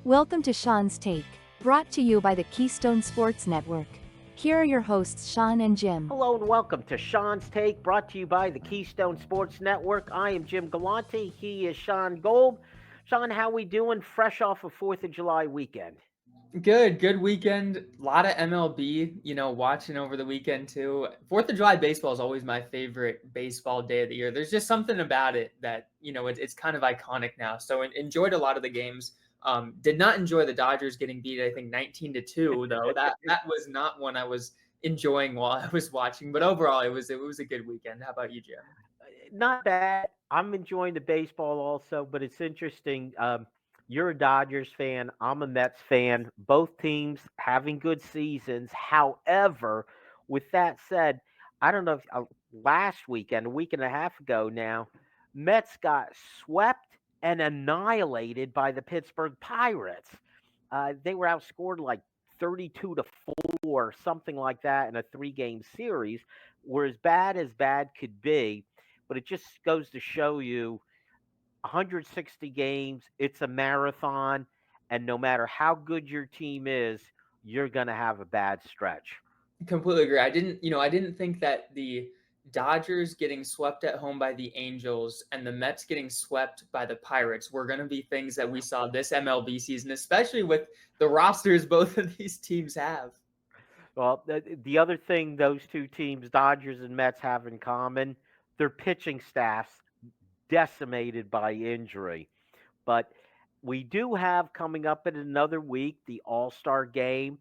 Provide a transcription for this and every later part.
Welcome to Shauns Take, brought to you by the Keystone Sports Network. Here are your hosts, Shaun and Jim. Hello and welcome to Shauns Take, brought to you by the Keystone Sports Network. I am Jim Galante. He is Shaun Gold. Shaun, how we doing? Fresh off a 4th of July weekend. Good weekend. A lot of MLB, watching over the weekend too. 4th of July baseball is always my favorite baseball day of the year. There's just something about it that, it's kind of iconic now. So enjoyed a lot of the games. Did not enjoy the Dodgers getting beat, I think 19-2, though. That was not one I was enjoying while I was watching. But overall, it was a good weekend. How about you, Jim? Not bad. I'm enjoying the baseball also, but it's interesting. You're a Dodgers fan. I'm a Mets fan. Both teams having good seasons. However, with that said, I don't know if last weekend, a week and a half ago now, Mets got swept and annihilated by the Pittsburgh Pirates. They were outscored like 32-4, something like that, in a three-game series. Were as bad could be, but it just goes to show you 160 games, it's a marathon, and no matter how good your team is, you're going to have a bad stretch. Completely agree. I didn't think that the Dodgers getting swept at home by the Angels and the Mets getting swept by the Pirates were going to be things that we saw this MLB season, especially with the rosters both of these teams have. Well, the other thing those two teams, Dodgers and Mets, have in common, their pitching staffs decimated by injury. But we do have coming up in another week the All Star game.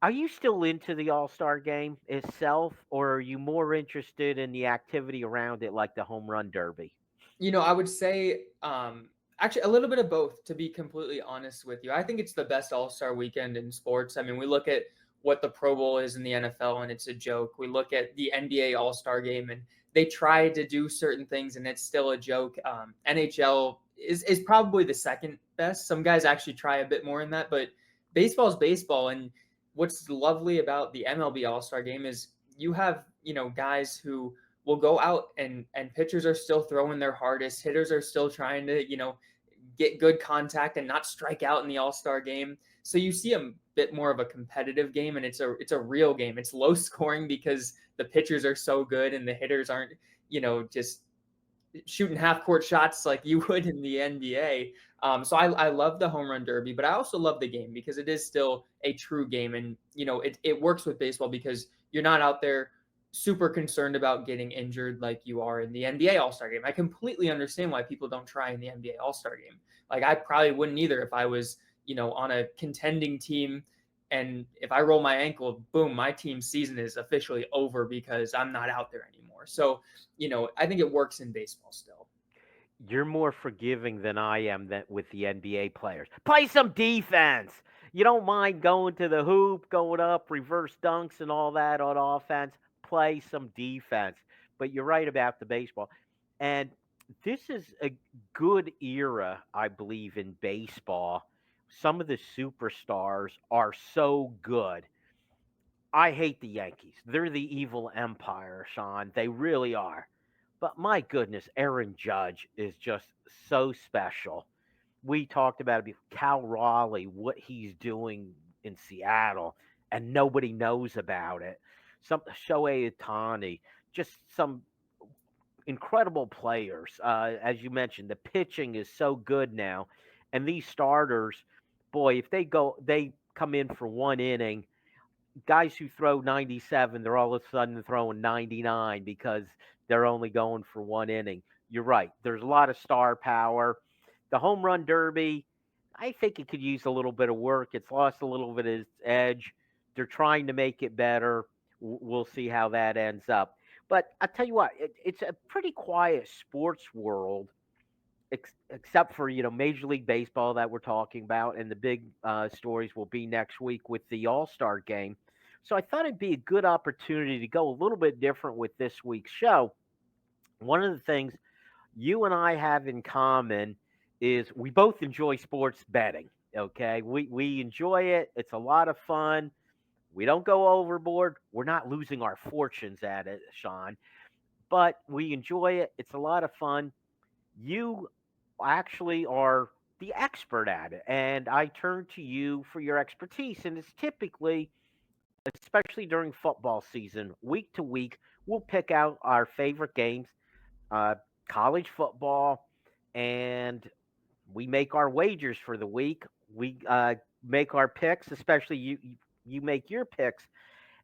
Are you still into the All Star game itself, or are you more interested in the activity around it, like the home run derby? I would say actually a little bit of both, to be completely honest with you. I think it's the best All-Star weekend in sports. I mean, we look at what the Pro Bowl is in the NFL and it's a joke. We look at the NBA All-Star game and they try to do certain things and it's still a joke. NHL is probably the second best. Some guys actually try a bit more in that, but baseball is baseball. And what's lovely about the MLB All-Star game is you have, guys who will go out and pitchers are still throwing their hardest. Hitters are still trying to, get good contact and not strike out in the All-Star game. So you see a bit more of a competitive game and it's a real game. It's low scoring because the pitchers are so good and the hitters aren't, just shooting half court shots like you would in the NBA. So I love the home run derby, but I also love the game because it is still a true game. And, it works with baseball because you're not out there super concerned about getting injured like you are in the NBA All Star game. I completely understand why people don't try in the NBA All Star game. Like I probably wouldn't either if I was, on a contending team. And if I roll my ankle, boom, my team's season is officially over because I'm not out there anymore. So, I think it works in baseball still. You're more forgiving than I am with the NBA players. Play some defense. You don't mind going to the hoop, going up, reverse dunks, and all that on offense. Play some defense. But you're right about the baseball. And this is a good era, I believe, in baseball. Some of the superstars are so good. I hate the Yankees. They're the evil empire, Shaun. They really are. But my goodness, Aaron Judge is just so special. We talked about it before. Cal Raleigh, what he's doing in Seattle, and nobody knows about it. Some Shohei Ohtani, just some incredible players. As you mentioned, the pitching is so good now, and these starters, boy, if they come in for one inning, guys who throw 97, they're all of a sudden throwing 99 because they're only going for one inning. You're right. There's a lot of star power. The home run derby, I think it could use a little bit of work. It's lost a little bit of its edge. They're trying to make it better. We'll see how that ends up. But I tell you what, it's a pretty quiet sports world, except for Major League Baseball that we're talking about, and the big stories will be next week with the All Star game. So I thought it'd be a good opportunity to go a little bit different with this week's show. One of the things you and I have in common is we both enjoy sports betting. Okay, we enjoy it. It's a lot of fun. We don't go overboard. We're not losing our fortunes at it, Shaun, but we enjoy it. It's a lot of fun. You actually are the expert at it, and I turn to you for your expertise. And it's typically, especially during football season, week to week, we'll pick out our favorite games, uh, college football, and we make our wagers for the week. We make our picks, especially you make your picks,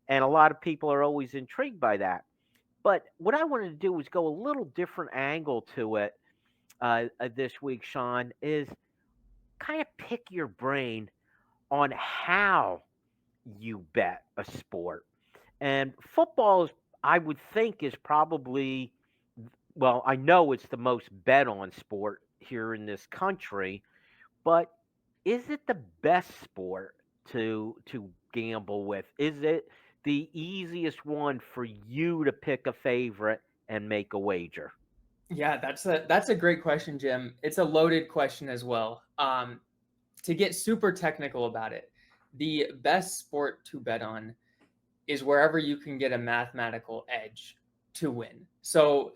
and a lot of people are always intrigued by that. But what I wanted to do was go a little different angle to it this week, Shaun, is kind of pick your brain on how you bet a sport. And football is, I would think, is probably, well, I know it's the most bet on sport here in this country, but is it the best sport to gamble with? Is it the easiest one for you to pick a favorite and make a wager? Yeah, that's a great question, Jim. It's a loaded question as well. To get super technical about it, the best sport to bet on is wherever you can get a mathematical edge to win. So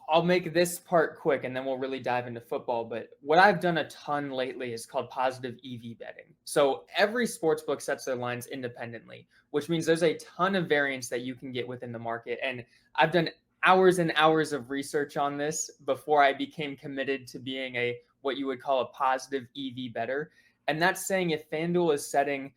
I'll make this part quick and then we'll really dive into football. But what I've done a ton lately is called positive EV betting. So every sports book sets their lines independently, which means there's a ton of variance that you can get within the market. And I've done hours and hours of research on this before I became committed to being a what you would call a positive EV better. And that's saying if FanDuel is setting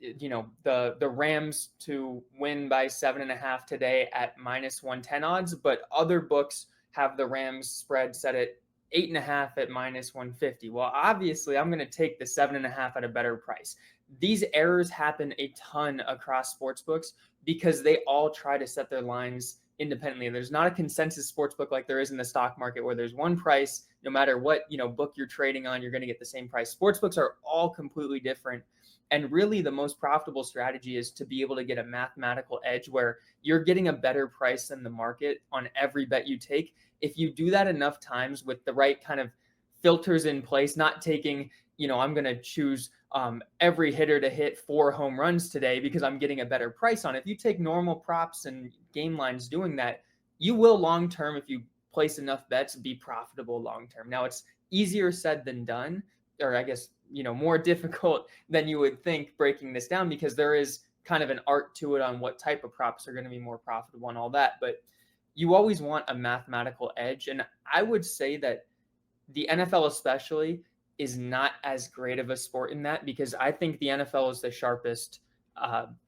the Rams to win by 7.5 today at -110 odds, but other books have the Rams spread set at 8.5 at -150. Well, obviously, I'm going to take the 7.5 at a better price. These errors happen a ton across sports books because they all try to set their lines independently. There's not a consensus sports book like there is in the stock market where there's one price no matter what book you're trading on, you're going to get the same price. Sports books are all completely different. And really, the most profitable strategy is to be able to get a mathematical edge where you're getting a better price than the market on every bet you take. If you do that enough times with the right kind of filters in place, not taking, I'm going to choose every hitter to hit 4 home runs today because I'm getting a better price on it. If you take normal props and game lines doing that, you will long term, if you place enough bets, be profitable long term. Now, it's easier said than done, or I guess more difficult than you would think breaking this down because there is kind of an art to it on what type of props are going to be more profitable and all that. But you always want a mathematical edge. And I would say that the NFL especially is not as great of a sport in that because I think the NFL is the sharpest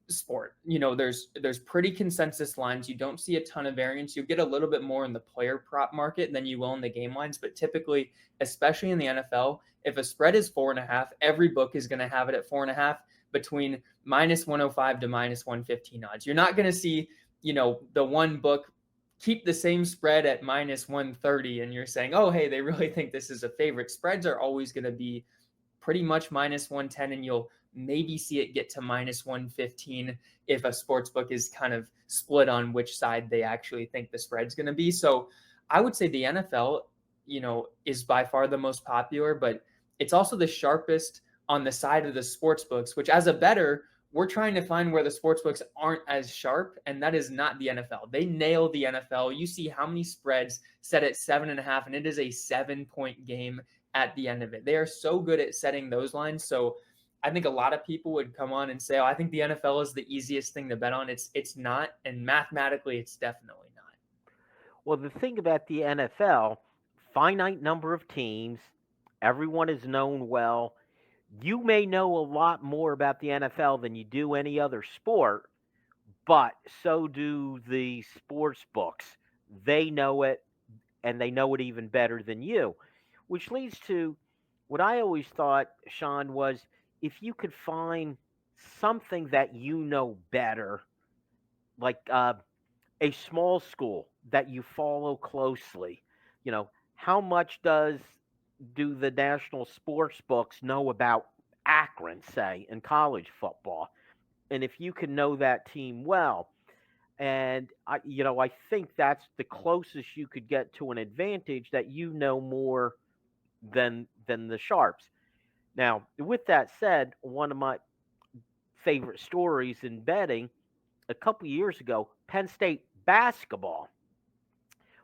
sport. There's pretty consensus lines. You don't see a ton of variance. You get a little bit more in the player prop market than you will in the game lines, but typically, especially in the NFL, if a spread is 4.5, every book is going to have it at 4.5 between -105 to -115 odds. You're not going to see, the one book keep the same spread at -130 and you're saying, oh, hey, they really think this is a favorite. Spreads are always going to be pretty much -110, and you'll maybe see it get to -115 if a sports book is kind of split on which side they actually think the spread's going to be. So I would say the NFL, is by far the most popular, but it's also the sharpest on the side of the sports books, which as a bettor, we're trying to find where the sports books aren't as sharp, and that is not the NFL. They nail the NFL. You see how many spreads set at 7.5, and it is a 7-point game at the end of it. They are so good at setting those lines. So I think a lot of people would come on and say, oh, I think the NFL is the easiest thing to bet on. It's not, and mathematically, it's definitely not. Well, the thing about the NFL, finite number of teams, everyone is known well. You may know a lot more about the NFL than you do any other sport, but so do the sports books. They know it, and they know it even better than you, which leads to what I always thought, Shaun, was if you could find something that you know better, like a small school that you follow closely, how much do the national sports books know about Akron, say, in college football? And if you can know that team well, and I think that's the closest you could get to an advantage, that you know more than the sharps. Now, with that said, one of my favorite stories in betting, a couple years ago, Penn State basketball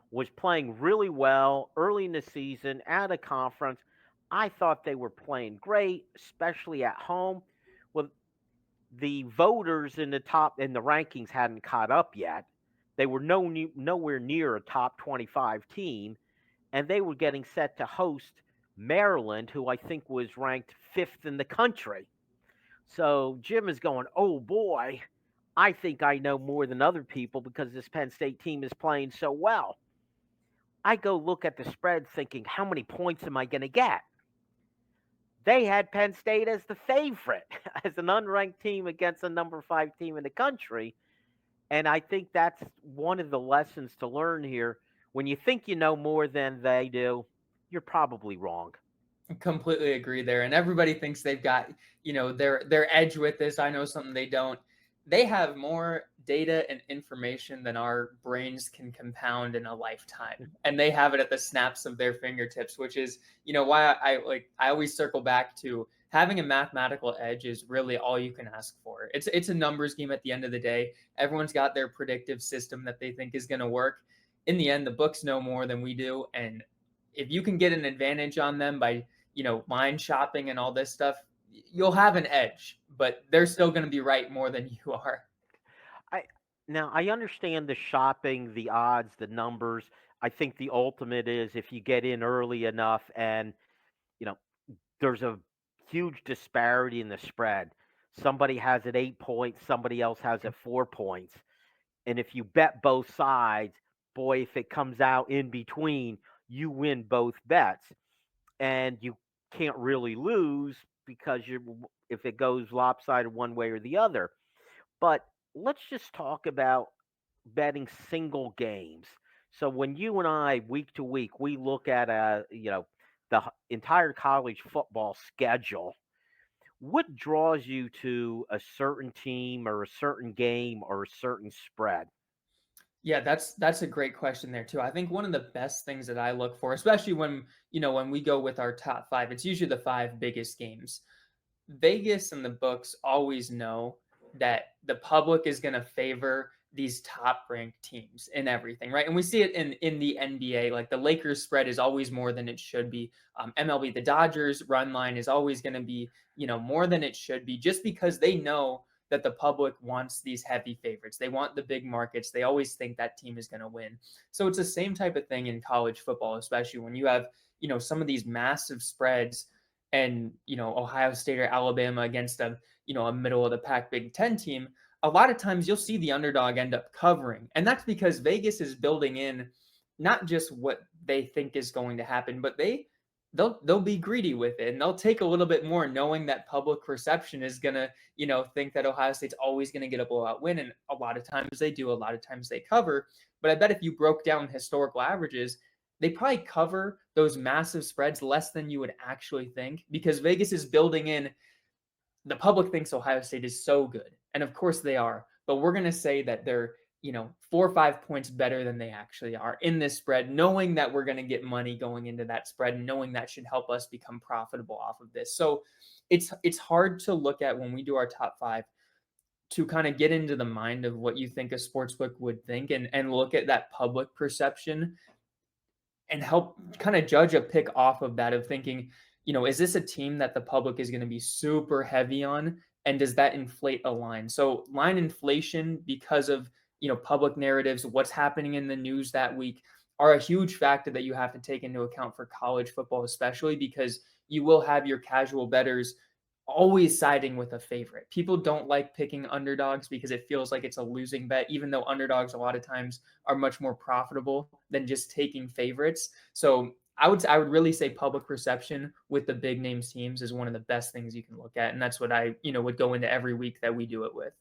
was playing really well early in the season at a conference. I thought they were playing great, especially at home. Well, the voters in the top in the rankings hadn't caught up yet. They were nowhere near a top 25 team, and they were getting set to host Maryland, who I think was ranked fifth in the country. So Jim is going, oh boy, I think I know more than other people because this Penn State team is playing so well. I go look at the spread thinking, how many points am I going to get? They had Penn State as the favorite, as an unranked team against a number five team in the country. And I think that's one of the lessons to learn here. When you think you know more than they do, you're probably wrong. Completely agree there. And everybody thinks they've got, their edge with this. I know something they don't. They have more data and information than our brains can compound in a lifetime. And they have it at the snaps of their fingertips, which is, why I always circle back to having a mathematical edge is really all you can ask for. It's a numbers game at the end of the day. Everyone's got their predictive system that they think is going to work. In the end, the books know more than we do, and if you can get an advantage on them by line shopping and all this stuff, you'll have an edge, but they're still going to be right more than you are. I Now I understand the shopping, the odds, the numbers. I think the ultimate is if you get in early enough and, you know, there's a huge disparity in the spread. Somebody has it 8 points, somebody else has it 4 points. And if you bet both sides, boy, if it comes out in between, you win both bets. And you can't really lose because if it goes lopsided one way or the other. But let's just talk about betting single games. So when you and I week to week we look at the entire college football schedule, what draws you to a certain team or a certain game or a certain spread? Yeah, that's a great question there too. I think one of the best things that I look for, especially when we go with our top five, it's usually the five biggest games. Vegas and the books always know that the public is going to favor these top ranked teams in everything, right? And we see it in the NBA. Like the Lakers spread is always more than it should be. MLB, the Dodgers run line is always going to be more than it should be, just because they know that the public wants these heavy favorites. They want the big markets. They always think that team is going to win. So it's the same type of thing in college football, especially when you have some of these massive spreads and Ohio State or Alabama against a middle of the pack Big Ten team. A lot of times you'll see the underdog end up covering, and that's because Vegas is building in not just what they think is going to happen, but they'll be greedy with it, and they'll take a little bit more, knowing that public perception is gonna think that Ohio State's always gonna get a blowout win, and a lot of times they do, a lot of times they cover. But I bet if you broke down historical averages, they probably cover those massive spreads less than you would actually think, because Vegas is building in the public thinks Ohio State is so good. And of course they are, but we're going to say that they're, 4 or 5 points better than they actually are in this spread, knowing that we're going to get money going into that spread and knowing that should help us become profitable off of this. So it's hard to look at when we do our top 5 to kind of get into the mind of what you think a sportsbook would think, and look at that public perception and help kind of judge a pick off of that, of thinking, is this a team that the public is going to be super heavy on? And does that inflate a line? So line inflation, because of, public narratives, what's happening in the news that week, are a huge factor that you have to take into account for college football, especially because you will have your casual bettors always siding with a favorite. People don't like picking underdogs because it feels like it's a losing bet, even though underdogs a lot of times are much more profitable than just taking favorites. So I would really say public perception with the big names teams is one of the best things you can look at, and that's what I would go into every week that we do it with.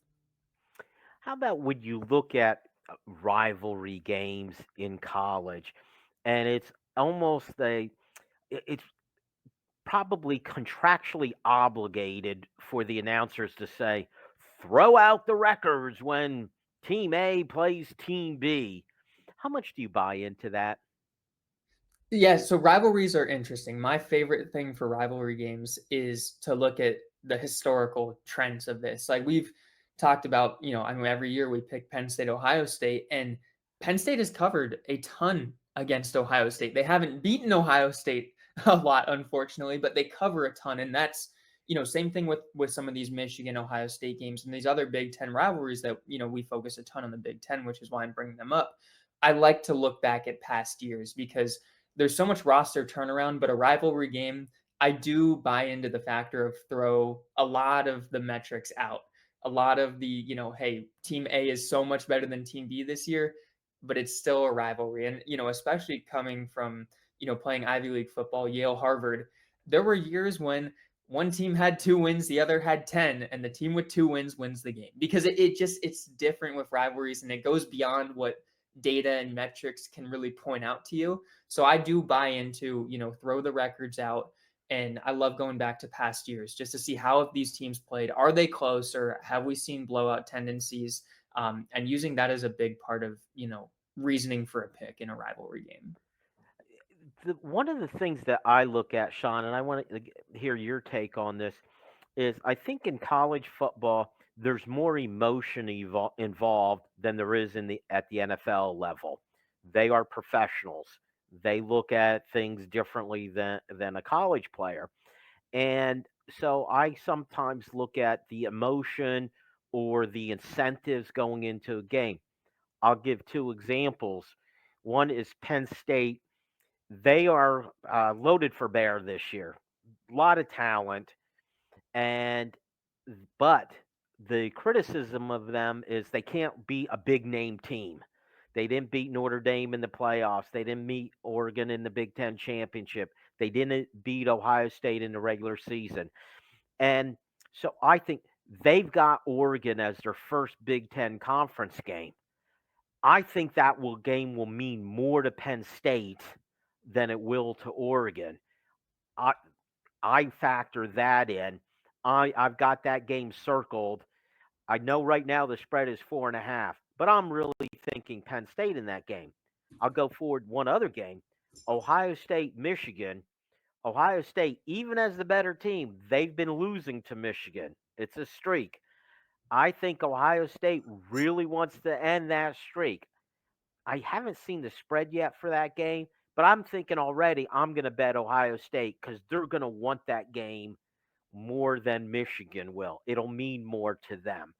How about when you look at rivalry games in college, and it's almost it's probably contractually obligated for the announcers to say, throw out the records when team A plays team B. How much do you buy into that? Yeah, so rivalries are interesting. My favorite thing for rivalry games is to look at the historical trends of this. Like we've talked about, I mean, every year we pick Penn State, Ohio State, and Penn State has covered a ton against Ohio State. They haven't beaten Ohio State a lot, unfortunately, but they cover a ton. And that's, same thing with some of these Michigan, Ohio State games and these other Big Ten rivalries that, we focus a ton on the Big Ten, which is why I'm bringing them up. I like to look back at past years because there's so much roster turnaround, but a rivalry game, I do buy into the factor of throw a lot of the metrics out. A lot of the, hey, team A is so much better than team B this year, but it's still a rivalry. And, especially coming from, playing Ivy League football, Yale, Harvard, there were years when one team had 2 wins, the other had 10, and the team with 2 wins wins the game because it's different with rivalries and it goes beyond what data and metrics can really point out to you. So I do buy into, throw the records out. And I love going back to past years just to see how these teams played. Are they close or have we seen blowout tendencies? And using that as a big part of, reasoning for a pick in a rivalry game. One of the things that I look at, Sean, and I want to hear your take on this, is I think in college football there's more emotion involved than there is at the NFL level. They are professionals. They look at things differently than a college player. And so I sometimes look at the emotion or the incentives going into a game. I'll give two examples. One is Penn State. They are loaded for bear this year. A lot of talent, and but the criticism of them is they can't beat a big name team. They didn't beat Notre Dame in the playoffs. They didn't meet Oregon in the Big Ten championship. They didn't beat Ohio State in the regular season. And so I think they've got Oregon as their first Big Ten conference game. I think game will mean more to Penn State than it will to Oregon. I I factor that in. I've got that game circled. I know right now the spread is 4.5, but I'm really thinking Penn State in that game. I'll go forward one other game, Ohio State, Michigan. Ohio State, even as the better team, they've been losing to Michigan. It's a streak. I think Ohio State really wants to end that streak. I haven't seen the spread yet for that game, but I'm thinking already I'm going to bet Ohio State because they're going to want that game more than Michigan will. It'll mean more to them.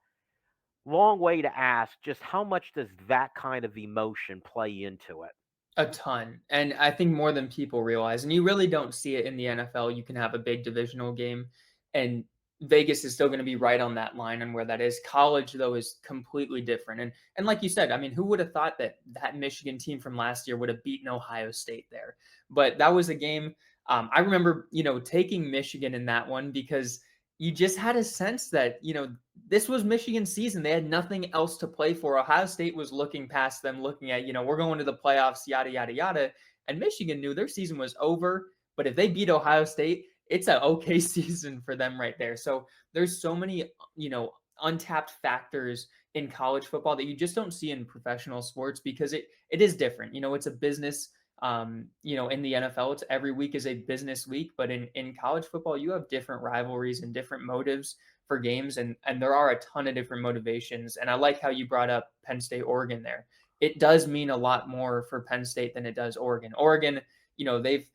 Long way to ask, just how much does that kind of emotion play into it? A ton. And I think more than people realize. And you really don't see it in the NFL. You can have a big divisional game and Vegas is still going to be right on that line and where that is. College though is completely different. And like you said, I mean, who would have thought that that Michigan team from last year would have beaten Ohio State there? But that was a game I remember, taking Michigan in that one because you just had a sense that, this was Michigan's season. They had nothing else to play for. Ohio State was looking past them, looking at, we're going to the playoffs, yada, yada, yada. And Michigan knew their season was over. But if they beat Ohio State, it's an okay season for them right there. So there's so many, untapped factors in college football that you just don't see in professional sports because it is different. It's a business. In the NFL, it's every week is a business week, but in college football, you have different rivalries and different motives for games, and there are a ton of different motivations. And I like how you brought up Penn State, Oregon there. It does mean a lot more for Penn State than it does Oregon. Oregon, they've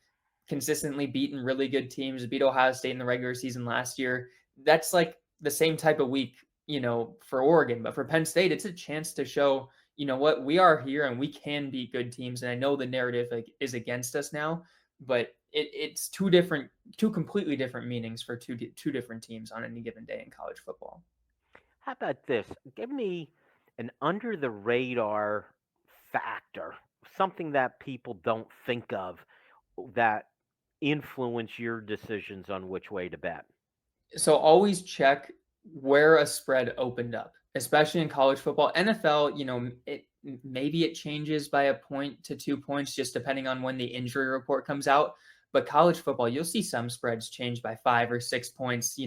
consistently beaten really good teams, beat Ohio State in the regular season last year. That's like the same type of week, for Oregon. But for Penn State, it's a chance to show, what, we are here and we can beat good teams. And I know the narrative is against us now, but it's two completely different meanings for two different teams on any given day in college football. How about this? Give me an under the radar factor, something that people don't think of that influence your decisions on which way to bet. So always check where a spread opened up, especially in college football. NFL, maybe it changes by a point to 2 points just depending on when the injury report comes out. But college football, you'll see some spreads change by 5 or 6 points,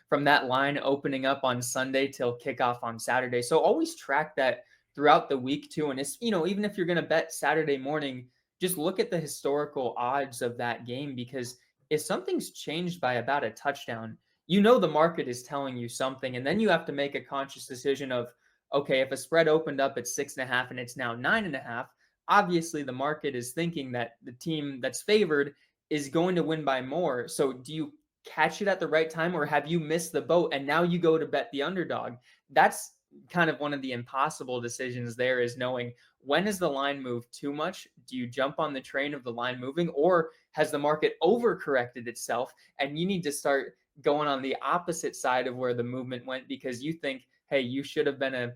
from that line opening up on Sunday till kickoff on Saturday. So always track that throughout the week too. And it's, even if you're going to bet Saturday morning, just look at the historical odds of that game because if something's changed by about a touchdown, the market is telling you something. And then you have to make a conscious decision of, okay, if a spread opened up at 6.5 and it's now 9.5, obviously the market is thinking that the team that's favored is going to win by more. So do you catch it at the right time, or have you missed the boat and now you go to bet the underdog? That's kind of one of the impossible decisions there, is knowing, when is the line move too much? Do you jump on the train of the line moving, or has the market overcorrected itself and you need to start going on the opposite side of where the movement went, because you think, hey, you should have been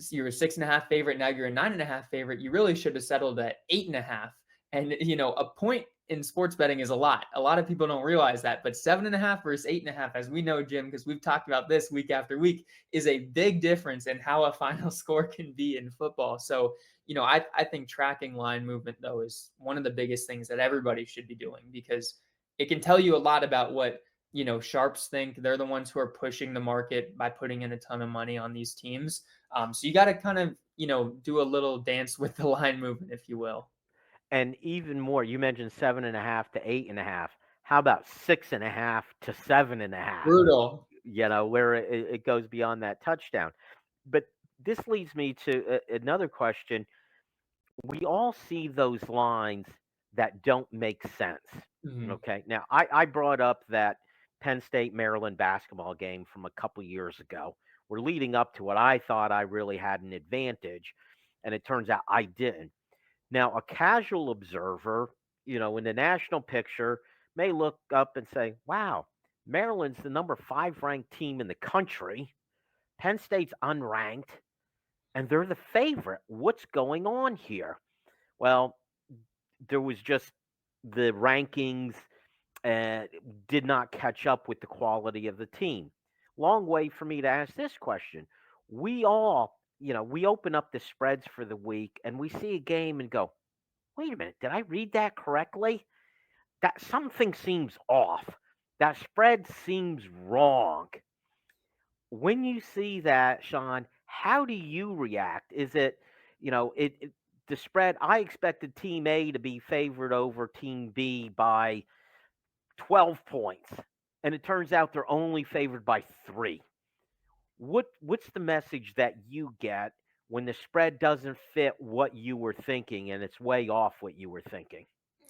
you're a 6.5 favorite. Now you're a 9.5 favorite. You really should have settled at 8.5. And a point in sports betting is a lot. A lot of people don't realize that, but 7.5 versus 8.5, as we know, Jim, because we've talked about this week after week, is a big difference in how a final score can be in football. So, I think tracking line movement, though, is one of the biggest things that everybody should be doing, because it can tell you a lot about what sharps think. They're the ones who are pushing the market by putting in a ton of money on these teams. So you got to kind of, do a little dance with the line movement, if you will. And even more, you mentioned 7.5 to 8.5. How about 6.5 to 7.5? Brutal. Where it goes beyond that touchdown. But this leads me to another question. We all see those lines that don't make sense. Mhm. Okay. Now, I brought up that Penn State Maryland basketball game from a couple years ago. We're leading up to it. I thought I really had an advantage, and it turns out I didn't. Now, a casual observer, in the national picture, may look up and say, wow, Maryland's the number 5 ranked team in the country. Penn State's unranked, and they're the favorite. What's going on here? Well, there was just the rankings uh, did not catch up with the quality of the team. Long way for me to ask this question. We all, we open up the spreads for the week and we see a game and go, wait a minute, did I read that correctly? That something seems off. That spread seems wrong. When you see that, Shaun, how do you react? Is it, the spread? I expected Team A to be favored over Team B by 12 points, and it turns out they're only favored by 3. What's the message that you get when the spread doesn't fit what you were thinking and it's way off what you were thinking?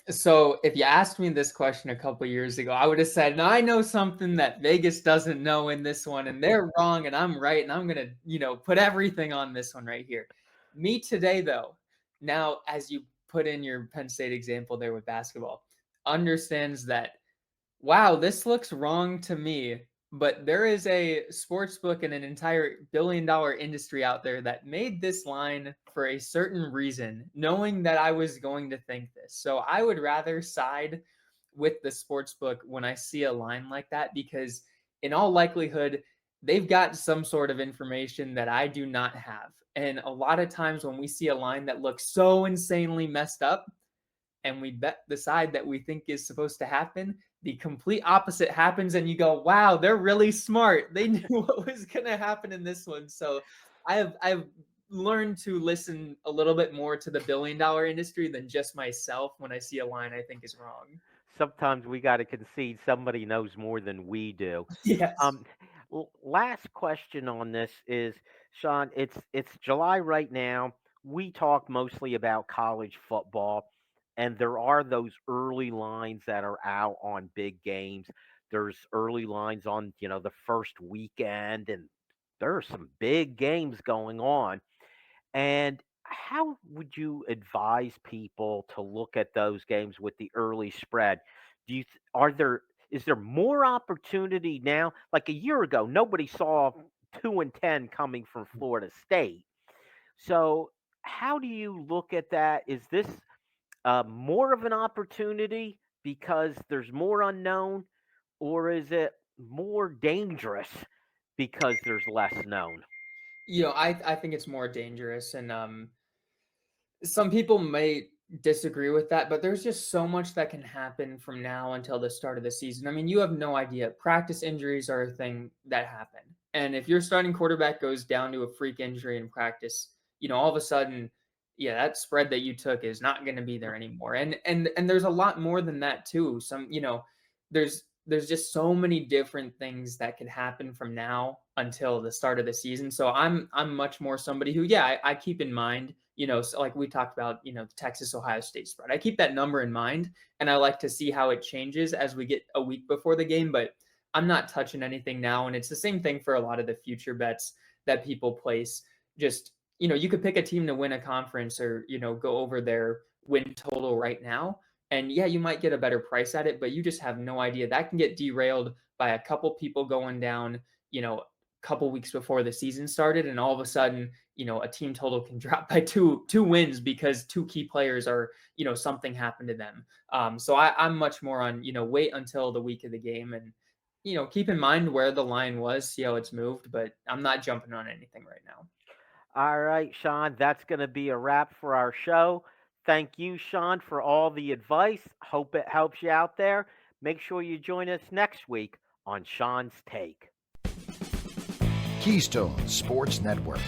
So if you asked me this question a couple years ago, I would have said, "No, I know something that Vegas doesn't know in this one, and they're wrong, and I'm right, and I'm gonna, put everything on this one right here." Me today, though, now as you put in your Penn State example there with basketball, understands that, wow, this looks wrong to me, but there is a sports book and an entire billion-dollar industry out there that made this line for a certain reason, knowing that I was going to think this. So I would rather side with the sports book when I see a line like that, because in all likelihood, they've got some sort of information that I do not have. And a lot of times when we see a line that looks so insanely messed up, and we bet the side that we think is supposed to happen, the complete opposite happens, and you go, "Wow, they're really smart. They knew what was going to happen in this one." So I've learned to listen a little bit more to the billion-dollar industry than just myself when I see a line I think is wrong. Sometimes we got to concede somebody knows more than we do. Yes. Um, Last question on this is, Shaun. It's July right now. We talk mostly about college football, and there are those early lines that are out on big games. There's early lines on the first weekend, and there are some big games going on. And how would you advise people to look at those games with the early spread? Are there is there more opportunity now? Like a year ago, nobody saw 2-10 coming from Florida State. So how do you look at that? Is this more of an opportunity because there's more unknown, or is it more dangerous because there's less known? I think it's more dangerous, and some people may disagree with that, but there's just so much that can happen from now until the start of the season. I mean, you have no idea. Practice injuries are a thing that happen. And if your starting quarterback goes down to a freak injury in practice, all of a sudden, yeah, that spread that you took is not going to be there anymore. And there's a lot more than that too. There's just so many different things that could happen from now until the start of the season. So I'm much more somebody who, yeah, I keep in mind So like we talked about, the Texas Ohio State spread. I keep that number in mind, and I like to see how it changes as we get a week before the game. But I'm not touching anything now, and it's the same thing for a lot of the future bets that people place. Just you could pick a team to win a conference, or go over their win total right now, and yeah, you might get a better price at it, but you just have no idea. That can get derailed by a couple people going down, a couple weeks before the season started, and all of a sudden, a team total can drop by two wins because two key players are, something happened to them. So I'm much more on, wait until the week of the game and keep in mind where the line was, see how it's moved, but I'm not jumping on anything right now. All right, Shaun, that's going to be a wrap for our show. Thank you, Shaun, for all the advice. Hope it helps you out there. Make sure you join us next week on Shauns Take. Keystone Sports Network.